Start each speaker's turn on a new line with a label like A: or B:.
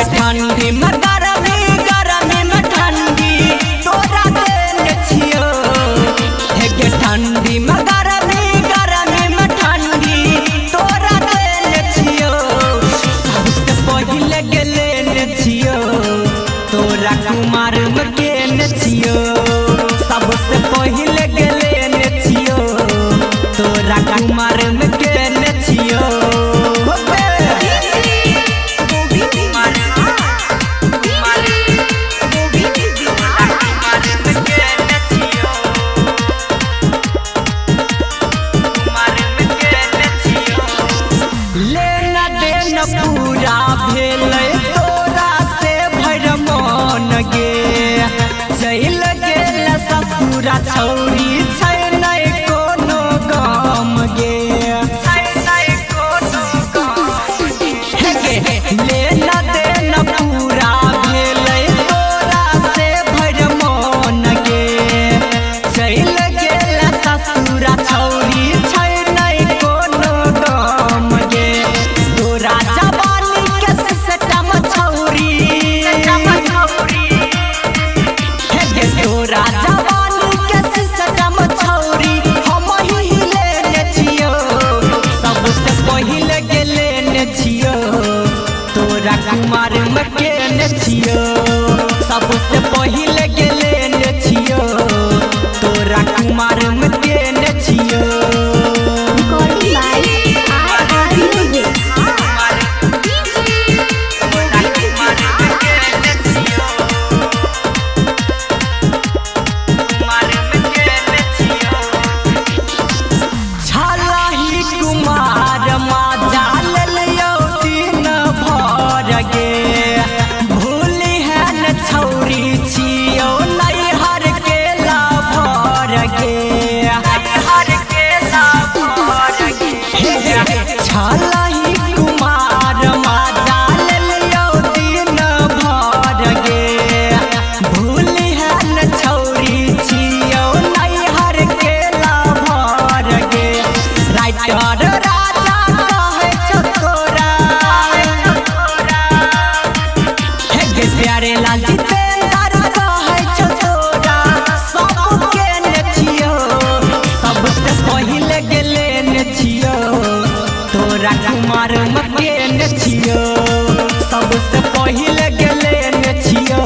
A: ठंडी में गरमी गरमी में ठंडी तोरा देने छियो हे ठंडी में गरमी गरमी में ठंडी तोरा देने छियो सबसे पहले गेले ने छियो तोरा कुमार में केने छियो सबसे पहले गेले ने छियो तोरा कुमार में केने छियो पूरा भेलै तोरा से भर मन गे चल गेल ससुरा छौरी छै नै कोनो गम गे ले न दे न पूरा भेलै तोरा से भर मन गे चल गेल ससुरा छौरी छै नै कोनो गम गे तोरा तोरा कुमार में केने छियो सबसे पहले गेले ने छियो तोरा कुमार में केने छियो प्यारे लाल जितेंद्र कहै छौ तोरा सब केने छियो सबसे पहले गेले ने छियो तोरा कुमार में केने छियो सबसे पहले गेले ने छियो।